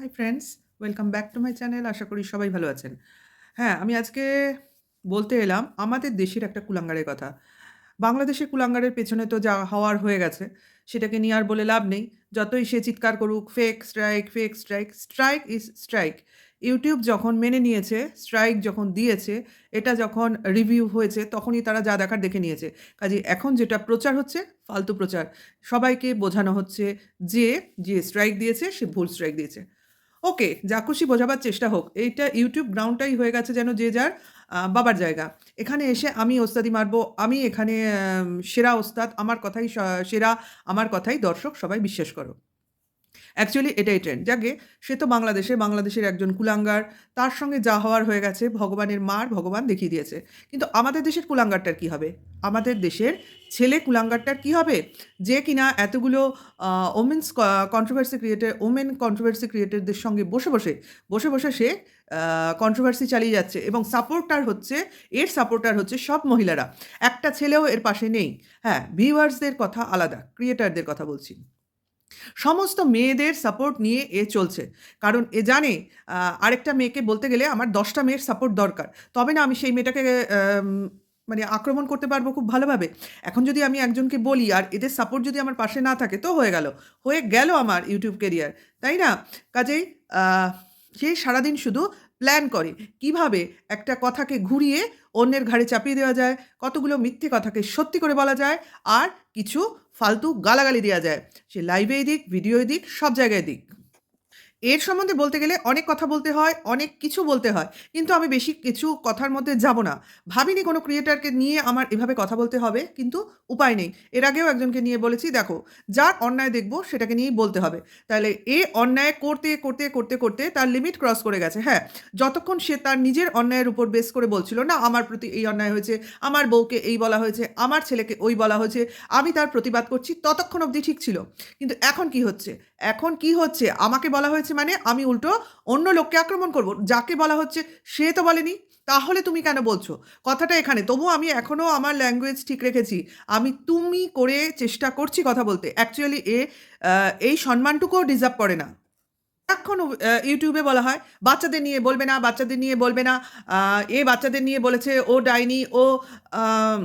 High friends, welcome back to my channel. আশা করি সবাই ভালো আছেন। হ্যাঁ, আমি আজকে বলতে এলাম আমাদের দেশের একটা কুলাঙ্গারের কথা। বাংলাদেশের কুলাঙ্গারের পেছনে তো যা হওয়ার হয়ে গেছে, সেটাকে নিয়ে আর বলে লাভ নেই। যতই সে চিৎকার করুক, fake strike, fake strike, strike is strike. YouTube যখন মেনে নিয়েছে, স্ট্রাইক যখন দিয়েছে, এটা যখন রিভিউ হয়েছে, তখনই তারা যা দেখার দেখে নিয়েছে। কাজেই এখন যেটা প্রচার হচ্ছে, ফালতু প্রচার। সবাইকে বোঝানো হচ্ছে যে, যে স্ট্রাইক দিয়েছে সে ভুল স্ট্রাইক দিয়েছে। ওকে, যা খুশি বোঝাবার চেষ্টা হোক। এইটা ইউটিউব গ্রাউন্ডটাই হয়ে গেছে যেন যে যার বাবার জায়গা। এখানে এসে আমি ওস্তাদি মারবো, আমি এখানে সেরা ওস্তাদ, আমার কথাই সেরা, আমার কথাই দর্শক সবাই বিশ্বাস করো। অ্যাকচুয়ালি এটাই ট্রেন্ড। যাকগে, সে তো বাংলাদেশের একজন কুলাঙ্গার। তার সঙ্গে যা হওয়ার হয়ে গেছে, ভগবানের মার ভগবান দেখিয়ে দিয়েছে। কিন্তু আমাদের দেশের কুলাঙ্গারটার কী হবে? আমাদের দেশের ছেলে কুলাঙ্গারটার কী হবে? যে কিনা এতগুলো ওমেন কন্ট্রোভার্সি ক্রিয়েটরদের সঙ্গে বসে বসে সে কন্ট্রোভার্সি চালিয়ে যাচ্ছে এবং সাপোর্টার হচ্ছে সব মহিলারা। একটা ছেলেও এর পাশে নেই। হ্যাঁ, ভিউয়ার্সদের কথা আলাদা, ক্রিয়েটরদের কথা বলছি। সমস্ত মেয়েদের সাপোর্ট নিয়ে এ চলছে। কারণ এ জানে আরেকটা মেয়েকে বলতে গেলে আমার ১০টা মেয়ের সাপোর্ট দরকার। তবে না আমি সেই মেয়েটাকে আম মানে আক্রমণ করতে পারবো খুব ভালোভাবে। এখন যদি আমি একজনকে বলি আর এদের সাপোর্ট যদি আমার পাশে না থাকে তো হয়ে গেল আমার ইউটিউব কেরিয়ার, তাই না? কাজেই আ সে সারাদিন শুধু প্ল্যান করে কিভাবে একটা কথাকে ঘুরিয়ে অন্যের ঘাড়ে চাপিয়ে দেওয়া যায়, কতগুলো মিথ্যে কথাকে সত্যি করে বলা যায়, আর কিছু ফালতু গালাগালি দেয়া যায়। সে লাইভেই দিক, ভিডিওয় দিক, সব জায়গায় দিক। এর সম্বন্ধে বলতে গেলে অনেক কথা বলতে হয়, অনেক কিছু বলতে হয়। কিন্তু আমি বেশি কিছু কথার মধ্যে যাব না। ভাবিনি কোনো ক্রিয়েটরকে নিয়ে আমার এভাবে কথা বলতে হবে, কিন্তু উপায় নেই। এর আগেও একজনকে নিয়ে বলেছি, দেখো, যার অন্যায় দেখব সেটাকে নিয়েই বলতে হবে। তাহলে এ অন্যায় করতে তার লিমিট ক্রস করে গেছে। হ্যাঁ, যতক্ষণ সে তার নিজের অন্যায়ের উপর বেস করে বলছিল, না আমার প্রতি এই অন্যায় হয়েছে, আমার বউকে এই বলা হয়েছে, আমার ছেলেকে ওই বলা হয়েছে, আমি তার প্রতিবাদ করছি, ততক্ষণ অবধি ঠিক ছিল। কিন্তু এখন কি হচ্ছে? আমাকে বলা হয়েছে মানে আমি উল্টো অন্য লোককে আক্রমণ করব। যাকে বলা হচ্ছে সে তো বলেনি। তাহলে তুমি কেন বলছো? কথাটা এখানে। তবুও আমি এখনো আমার ল্যাঙ্গুয়েজ ঠিক রেখেছি। আমি তুমি করে চেষ্টা করছি কথা বলতে। অ্যাকচুয়ালি এই সম্মানটুকুও ডিজার্ভ করে না। সারাক্ষণ ইউটিউবে বলা হয়, বাচ্চাদের নিয়ে বলবে না, বাচ্চাদের নিয়ে বলবে না। আ এ বাচ্চাদের নিয়ে বলেছে, ও ডাইনি, ও আম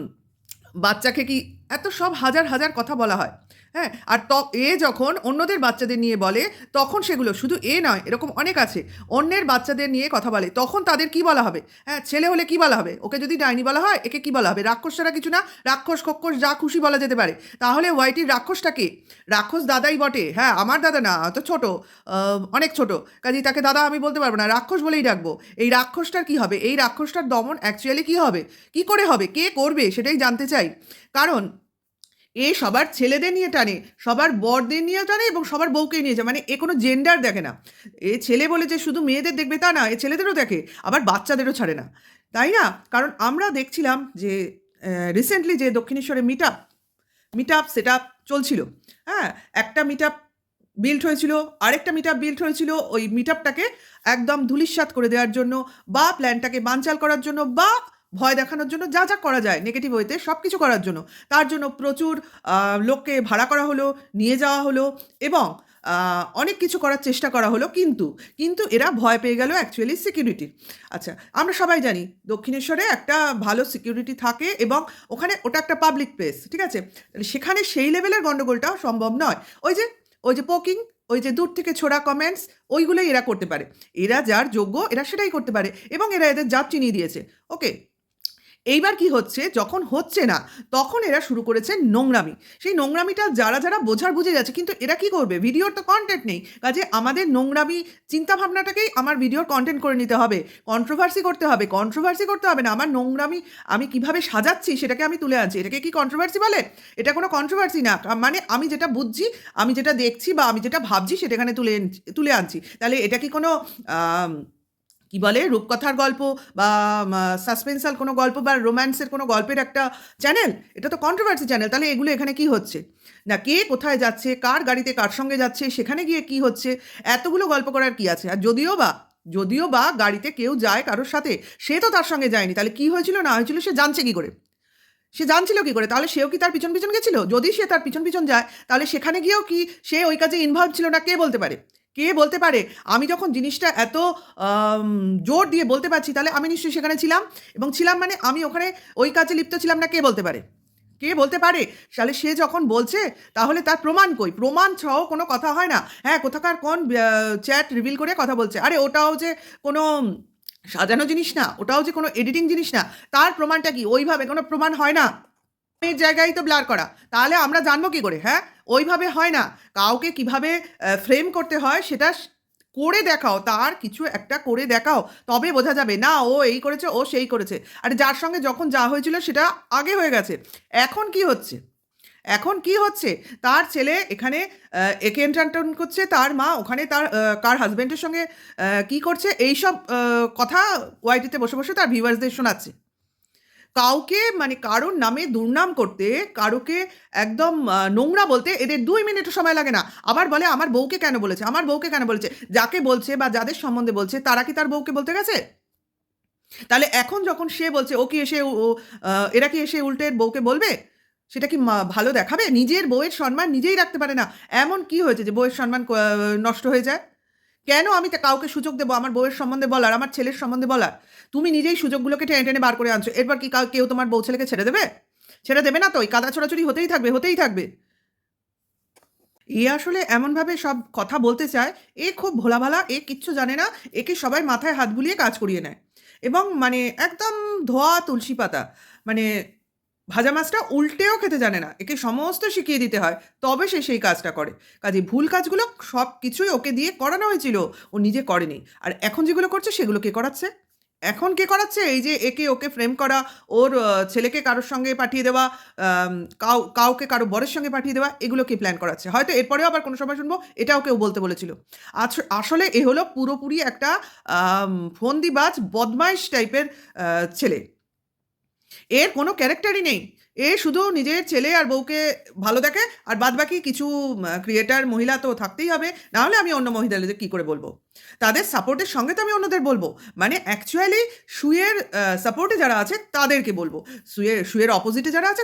বাচ্চাকে কি, এত সব হাজার কথা বলা হয়। হ্যাঁ? আর এ যখন অন্যদের বাচ্চাদের নিয়ে বলে, তখন সেগুলো শুধু এ নয়, এরকম অনেক আছে। অন্যের বাচ্চাদের নিয়ে কথা বলে, তখন তাদের কি বলা হবে? হ্যাঁ, ছেলে হলে কি বলা হবে? ওকে যদি ডাইনি বলা হয়, একে কি বলা হবে? রাক্ষস ছাড়া কিছু না। রাক্ষস, খক্ষস যা খুশি বলা যেতে পারে। তাহলে ওয়াইটির রাক্ষসটা কে? রাক্ষস দাদাই বটে। হ্যাঁ, আমার দাদা না, তো ছোট, অনেক ছোট। কাজেই তাকে দাদা আমি বলতে পারব না। রাক্ষস বলেই ডাকবো। এই রাক্ষসটার কি হবে? এই রাক্ষসটার দমন অ্যাকচুয়ালি কি হবে? কি করে হবে? কে করবে? সেটাই জানতে চাই। কারণ এ সবার ছেলেদের নিয়ে টানে, সবার বরদের নিয়ে টানে এবং সবার বউকে নিয়ে যায়। মানে এ কোনো জেন্ডার দেখে না। এ ছেলে বলে যে শুধু মেয়েদের দেখবে তা না, এ ছেলেদেরও দেখে, আবার বাচ্চাদেরও ছাড়ে না। তাই না? কারণ আমরা দেখছিলাম যে রিসেন্টলি যে দক্ষিণেশ্বরে মিটআপ সেটআপ চলছিল। হ্যাঁ? একটা মিটআপ বিল্ড হয়েছিল, আরেকটা মিটআপ বিল্ড হয়েছিল ওই মিটআপটাকে একদম ধূলিসাৎ করে দেওয়ার জন্য, বা প্ল্যানটাকে বানচাল করার জন্য, বা ভয় দেখানোর জন্য, যা করা যায় নেগেটিভ ওয়েতে সবকিছু করার জন্য। তার জন্য প্রচুর লোককে ভাড়া করা হলো, নিয়ে যাওয়া হলো এবং অনেক কিছু করার চেষ্টা করা হলো। কিন্তু এরা ভয় পেয়ে গেল অ্যাকচুয়ালি সিকিউরিটির। আচ্ছা, আমরা সবাই জানি দক্ষিণেশ্বরে একটা ভালো সিকিউরিটি থাকে এবং ওখানে ওটা একটা পাবলিক প্লেস, ঠিক আছে? তাহলে সেখানে সেই লেভেলের গন্ডগোলটাও সম্ভব নয়। ওই যে পোকিং, ওই যে দূর থেকে ছোড়া কমেন্টস, ওইগুলোই এরা করতে পারে। এরা যার যোগ্য এরা সেটাই করতে পারে এবং এরা এদের জাত চিনিয়ে দিয়েছে। ওকে, এইবার কি হচ্ছে, যখন হচ্ছে না তখন এরা শুরু করেছে নোংরামি। সেই নোংরামিটা যারা বোঝার বুঝে যাচ্ছে, কিন্তু এরা কি করবে? ভিডিওর তো কন্টেন্ট নেই। কাজে আমাদের নোংরামি চিন্তাভাবনাটাকেই আমার ভিডিওর কন্টেন্ট করে নিতে হবে। কন্ট্রোভার্সি করতে হবে না। আমার নোংরামি আমি কিভাবে সাজাচ্ছি সেটাকে আমি তুলে আনছি। এটাকে কি কন্ট্রোভার্সি বলে? এটা কোনো কন্ট্রোভার্সি না। মানে আমি যেটা বুঝছি, আমি যেটা দেখছি বা আমি যেটা ভাবছি সেটা এখানে তুলে আনছি। তাহলে এটা কি কোনো আম কি বলে, রূপকথার গল্প বা সাসপেন্সাল কোনো গল্প বা রোম্যান্সের কোনো গল্পের একটা চ্যানেল? এটা তো কন্ট্রোভার্সি চ্যানেল। তাহলে এগুলো এখানে কি হচ্ছে? না কে কোথায় যাচ্ছে, কার গাড়িতে কার সঙ্গে যাচ্ছে, সেখানে গিয়ে কি হচ্ছে, এতগুলো গল্প করার কি আছে? আর যদিও বা গাড়িতে কেউ যায় কারোর সাথে, সে তো তার সঙ্গে যায়নি। তাহলে কি হয়েছিল না হয়েছিল সে জানছে কি করে? সে জানছিল কি করে? তাহলে সেও কি তার পিছন গেছিল? যদি সে তার পিছন যায়, তাহলে সেখানে গিয়েও কি সে ওই কাজে ইনভলভ ছিল না কে বলতে পারে? কে বলতে পারে? আমি যখন জিনিসটা এত আম জোর দিয়ে বলতে পারছি, তাহলে আমি নিশ্চয়ই সেখানে ছিলাম, এবং ছিলাম মানে আমি ওখানে ওই কাজে লিপ্ত ছিলাম না, কে বলতে পারে? কে বলতে পারে? তাহলে সে যখন বলছে, তাহলে তার প্রমাণ কই? প্রমাণ সহ কোনো কথা হয় না। হ্যাঁ, কোথাকার কোন চ্যাট রিভিল করে কথা বলছে। আরে ওটাও যে কোনো সাজানো জিনিস না, ওটাও যে কোনো এডিটিং জিনিস না। তার প্রমাণটা কি? ওইভাবে কোনো প্রমাণ হয় না। এর জায়গায় তো ব্লার করা। তাহলে আমরা জানবো কি করে, হ্যাঁ? ওইভাবে হয় না। কাউকে কিভাবে ফ্রেম করতে হয় সেটা করে দেখাও। তার কিছু একটা করে দেখাও। তবে বোঝা যাবে না ও এই করেছে, ও সেই করেছে। আরে যার সঙ্গে যখন যা হয়েছিল সেটা আগে হয়ে গেছে। এখন কি হচ্ছে? এখন কি হচ্ছে? তার ছেলে এখানে একে এন্টারটেইন করছে, তার মা ওখানে তার কার হাসব্যান্ডের সঙ্গে কি করছে এইসব কথা ওয়াইটিতে বসে, বসে তার ভিউয়ার্সদের শোনাচ্ছে। কাউকে মানে কারোর নামে দুর্নাম করতে, কারোকে একদম নোংরা বলতে এদের ২ মিনিটও সময় লাগে না। আবার বলে আমার বউকে কেন বলেছে? আমার বউকে কেন বলেছে? যাকে বলছে বা যাদের সম্বন্ধে বলছে তারা কি তার বউকে বলতে গেছে? তাহলে এখন যখন সে বলছে ও কি এসে ও এরা কি এসে উল্টে এর বউকে বলবে? সেটা কি ভালো দেখাবে? নিজের বউয়ের সম্মান নিজেই রাখতে পারে না। এমন কি হয়েছে যে বউয়ের সম্মান নষ্ট হয়ে যায়? কেন আমি কাউকে সুযোগ দেবো আমার বউয়ের সম্বন্ধে বলার, আমার ছেলের সম্বন্ধে বলার? তুমি নিজেই সুযোগগুলোকে টেনে, টেনে বার করে আনছো। এরপর কি কেউ তোমার বউ ছেলেকে ছেড়ে দেবে? ছেড়ে দেবে না তো। এই কাদা ছোড়াছুড়ি হতেই থাকবে, হতেই থাকবে। এ আসলে এমনভাবে সব কথা বলতে চায়, এ খুব ভোলাভালা, এ কিচ্ছু জানে না। একে সবাই মাথায় হাত বুলিয়ে কাজ করিয়ে নেয়। এবং মানে একদম ধোয়া তুলসী পাতা। মানে ভাজা মাছটা উল্টেও খেতে জানে না। একে সমস্ত শিখিয়ে দিতে হয়। তবে সে সেই কাজটা করে। কাজেই ভুল কাজগুলো সবকিছুই ওকে দিয়ে করানো হয়েছিল। ও নিজে করেনি। আর এখন যেগুলো করছে সেগুলো কে করাচ্ছে? এখন কে করাচ্ছে? এই যে একে ওকে ফ্রেম করা, ওর ছেলেকে কারোর সঙ্গে পাঠিয়ে দেওয়া, আম কাউকে কারো বরের সঙ্গে পাঠিয়ে দেওয়া, এগুলো কে প্ল্যান করাচ্ছে? হয়তো এরপরেও আবার কোনো সময় শুনবো এটাও কেউ বলতে বলেছিল। আসলে এ হলো পুরোপুরি একটা ফন্দিবাজ বদমাইশ টাইপের আ ছেলে। এর কোনো ক্যারেক্টারই নেই। এ শুধু নিজের ছেলে আর বউকে ভালো দেখে, আর বাদবাকি কিছু ক্রিয়েটর মহিলা তো থাকতেই হবে। না হলে আমি অন্য মহিলাদের কি করে বলব? তাদের সাপোর্টের সঙ্গে তো আমি অন্যদের বলব। মানে অ্যাকচুয়ালি সুয়ের সাপোর্টে যারা আছে তাদেরকে বলব। সুয়ের অপোজিটে যারা আছে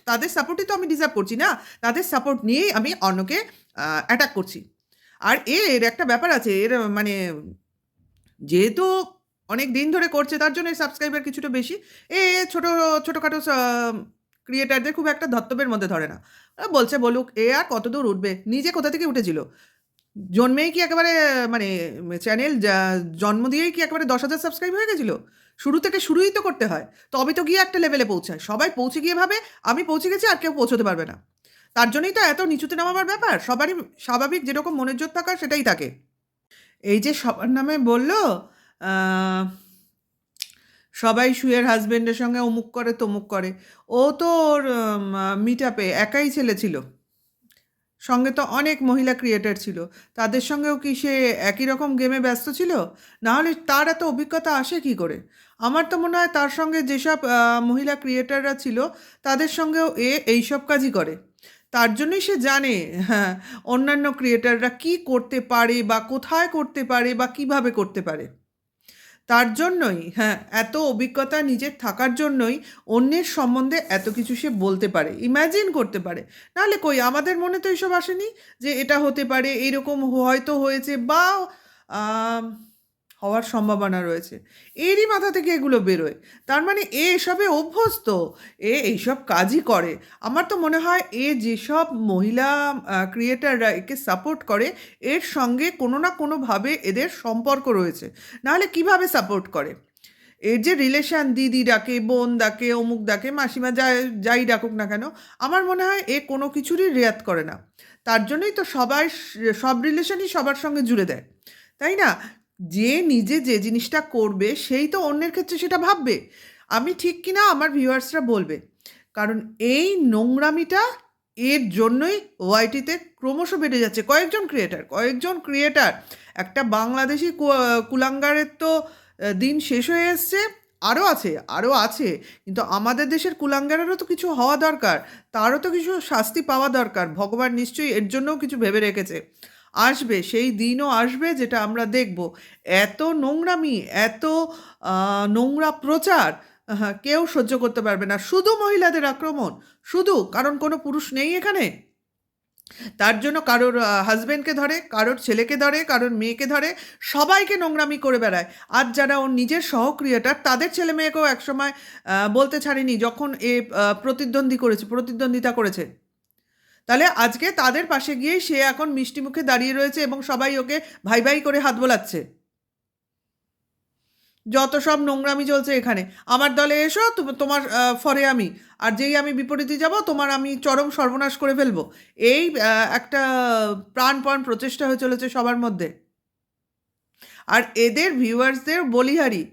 তাদের সাপোর্টই তো আমি ডিজার্ভ করছি না। তাদের সাপোর্ট নিয়েই আমি অন্যকে অ্যাটাক করছি। আর এর একটা ব্যাপার আছে। এর মানে যেহেতু অনেক দিন ধরে করছে তার জন্য এর সাবস্ক্রাইবার কিছুটা বেশি। ছোট ছোটখাটো ক্রিয়েটরদের খুব একটা ধর্তব্যের মধ্যে ধরে না। বলছে বলুক, এ আর কতদূর উঠবে? নিজে কোথা থেকে উঠেছিল? জন্মেই কি একেবারে মানে চ্যানেল জন্ম দিয়েই কি একেবারে ১০,০০০ সাবস্ক্রাইব হয়ে গেছিল? শুরু থেকে শুরুই তো করতে হয়। তবে তো গিয়ে একটা লেভেলে পৌঁছায়। সবাই পৌঁছে গিয়ে ভাবে আমি পৌঁছে গেছি আর কেউ পৌঁছতে পারবে না। তার জন্যই তো এত নিচুতে নামাবার ব্যাপার। সবারই স্বাভাবিক যেরকম মনের জোর থাকার সেটাই থাকে। এই যে সবার নামে বলল, আ সবাই সুয়ের হাসব্যান্ডের সঙ্গে অমুক করে, তমুক করে। ও তো ওর মিটআপে একাই ছেলে ছিল। সঙ্গে তো অনেক মহিলা ক্রিয়েটর ছিল। তাদের সঙ্গেও কি সে একই রকম গেমে ব্যস্ত ছিল? নাহলে তার এত অভিজ্ঞতা আসে কী করে? আমার তো মনে হয় তার সঙ্গে যেসব মহিলা ক্রিয়েটররা ছিল, তাদের সঙ্গেও এইসব কাজই করে। তার জন্যই সে জানে, হ্যাঁ, অন্যান্য ক্রিয়েটররা কী করতে পারে বা কোথায় করতে পারে বা কীভাবে করতে পারে। তার জন্যই, হ্যাঁ, এত অভিজ্ঞতা নিজের থাকার জন্যই অন্যের সম্বন্ধে এত কিছু সে বলতে পারে, ইম্যাজিন করতে পারে। নাহলে কই আমাদের মনে তো এসব আসেনি যে এটা হতে পারে, এইরকম হয়তো হয়েছে বা আম হওয়ার সম্ভাবনা রয়েছে। এরই মাথা থেকে এগুলো বেরোয়। তার মানে এসবে অভ্যস্ত। এইসব কাজই করে। আমার তো মনে হয় যেসব মহিলা ক্রিয়েটররা একে সাপোর্ট করে, এর সঙ্গে কোনো না কোনোভাবে এদের সম্পর্ক রয়েছে। নাহলে কিভাবে সাপোর্ট করে? এর যে রিলেশান দিদি ডাকে, বোন ডাকে, অমুক ডাকে, মাসিমা যাই ডাকুক না কেন, আমার মনে হয় এ কোনো কিছুরই রেয়াত করে না। তার জন্যই তো সব রিলেশনই সবার সঙ্গে জুড়ে দেয়। তাই না? যে নিজে যে জিনিসটা করবে সেই তো অন্যের ক্ষেত্রে সেটা ভাববে। আমি ঠিক কি না আমার ভিউয়ার্সরা বলবে। কারণ এই নোংরামিটা এর জন্যই ওয়াইটিতে ক্রমশ বেড়ে যাচ্ছে। কয়েকজন ক্রিয়েটর একটা বাংলাদেশি কুলাঙ্গারের তো দিন শেষ হয়ে এসছে। আরও আছে। কিন্তু আমাদের দেশের কুলাঙ্গারেরও তো কিছু হওয়া দরকার। তারও তো কিছু শাস্তি পাওয়া দরকার। ভগবান নিশ্চয়ই এর জন্যও কিছু ভেবে রেখেছে। আসবে, সেই দিনও আসবে যেটা আমরা দেখব। এত নোংরামি, এত নোংরা প্রচার, হ্যাঁ, কেউ সহ্য করতে পারবে না। শুধু মহিলাদের আক্রমণ, শুধু কারণ কোনো পুরুষ নেই এখানে? তার জন্য কারোর হাজব্যান্ডকে ধরে, কারোর ছেলেকে ধরে, কারোর মেয়েকে ধরে, সবাইকে নোংরামি করে বেড়ায়। আর যারা ওর নিজের সহ-ক্রিয়েটর তাদের ছেলেমেয়েকেও একসময় বলতে ছাড়েনি যখন প্রতিদ্বন্দ্বিতা করেছে। তাহলে আজকে তাদের পাশে গিয়েই সে এখন মিষ্টি মুখে দাঁড়িয়ে রয়েছে এবং সবাই ওকে ভাই ভাই করে হাত বোলাচ্ছে। যত সব নোংরামি চলছে এখানে। আমার দলে এসো, তোমার ফরে আমি। আর যেই আমি বিপরীতে যাব তোমার আমি চরম সর্বনাশ করে ফেলবো। এই একটা প্রাণপণ প্রচেষ্টা হয়ে চলেছে সবার মধ্যে। আর এদের ভিউয়ার্সদের বলিহারি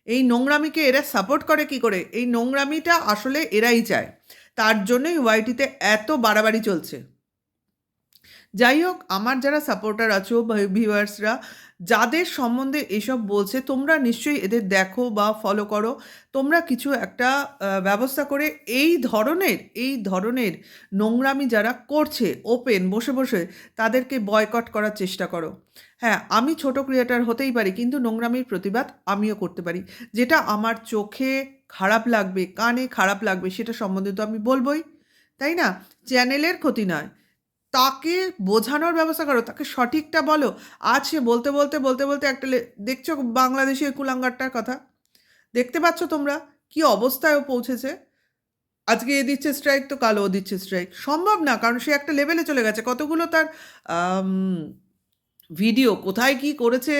এই নোংরামিকে এরা সাপোর্ট করে কি করে? এই নোংরামিটা আসলে এরাই চায়। তার জন্যই ওয়াইটিতে এত বাড়াবাড়ি চলছে। যাই হোক, আমার যারা সাপোর্টার আছো বা ভিউয়ার্সরা যাদের সম্বন্ধে এসব বলছে, তোমরা নিশ্চয়ই এদের দেখো বা ফলো করো। তোমরা কিছু একটা ব্যবস্থা করে এই ধরনের নোংরামি যারা করছে ওপেন বসে বসে, তাদেরকে বয়কট করার চেষ্টা করো। হ্যাঁ, আমি ছোট ক্রিয়েটার হতেই পারি, কিন্তু নোংরামির প্রতিবাদ আমিও করতে পারি। যেটা আমার চোখে খারাপ লাগবে, কানে খারাপ লাগবে, সেটা সম্বন্ধে তো আমি বলবই, তাই না? চ্যানেলের ক্ষতি নয়, তাকে বোঝানোর ব্যবস্থা করো, তাকে সঠিকটা বলো। আজ সে বলতে একটা দেখছো বাংলাদেশের কুলাঙ্গারটার কথা? দেখতে পাচ্ছ তোমরা কি অবস্থায় ও পৌঁছেছে? আজকে এ দিচ্ছে স্ট্রাইক তো কাল ও দিচ্ছে স্ট্রাইক। সম্ভব না, কারণ সে একটা লেভেলে চলে গেছে। কতগুলো তার ভিডিও কোথায় কি করেছে,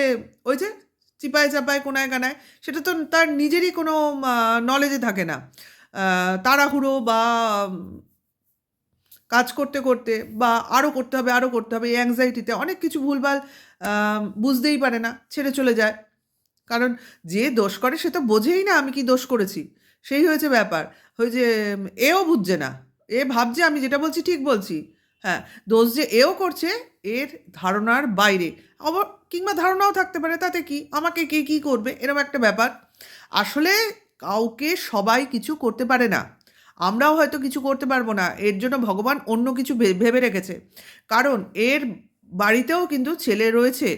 ওই যে চিপায় চাপায় কোনায় কানায়, সেটা তো তার নিজেরই কোনো নলেজে থাকে না। তাড়াহুড়ো বা কাজ করতে করতে বা আরও করতে হবে এই অ্যাংজাইটিতে অনেক কিছু ভুলভাল বুঝতেই পারে না, ছেড়ে চলে যায়। কারণ যে দোষ করে সে তো বোঝেই না আমি কি দোষ করেছি। সেই হয়েছে ব্যাপার। হয়েছে এও বুঝছে না। এ ভাবছে আমি যেটা বলছি ঠিক বলছি। হ্যাঁ, দোষ যে এও করছে এর ধারণার বাইরে। আবার কিংবা ধারণাও থাকতে পারে, তাতে কি? আমাকে কে কী করবে, এরকম একটা ব্যাপার। আসলে কাউকে সবাই কিছু করতে পারে না। আমরাও হয়তো কিছু করতে পারবো না। এর জন্য ভগবান অন্য কিছু ভেবে রেখেছে। কারণ এর বাড়িতেও কিন্তু ছেলে রয়েছে।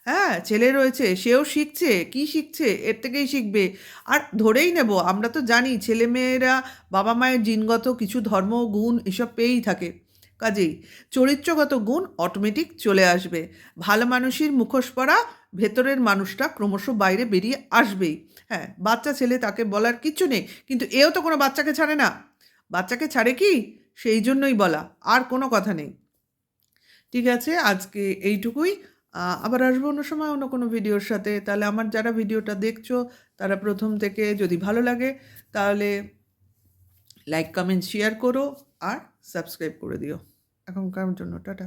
হ্যাঁ, ছেলে রয়েছে, সেও শিখছে। কি শিখছে? এর থেকেই শিখবে। আর ধরেই নেব, আমরা তো জানি ছেলেমেয়েরা বাবা মায়ের জিনগত কিছু ধর্ম, গুণ এসব পেয়েই থাকে। কাজেই চরিত্রগত গুণ অটোমেটিক চলে আসবে। ভালো মানুষের মুখোশ পরা ভেতরের মানুষটা ক্রমশ বাইরে বেরিয়ে আসবেই। হ্যাঁ, বাচ্চা ছেলে, তাকে বলার কিচ্ছু নেই। কিন্তু এও তো কোনো বাচ্চাকে ছাড়ে না। বাচ্চাকে ছাড়ে কি? সেই জন্যই বলা, আর কোনো কথা নেই। ঠিক আছে, আজকে এইটুকুই। আবার আসবো অন্য সময় অন্য কোনো ভিডিওর সাথে। তাহলে আমার যারা ভিডিওটা দেখছো তারা প্রথম থেকে যদি ভালো লাগে তাহলে লাইক, কমেন্ট, শেয়ার করো আর সাবস্ক্রাইব করে দিও। এখনকার জন্য টাটা।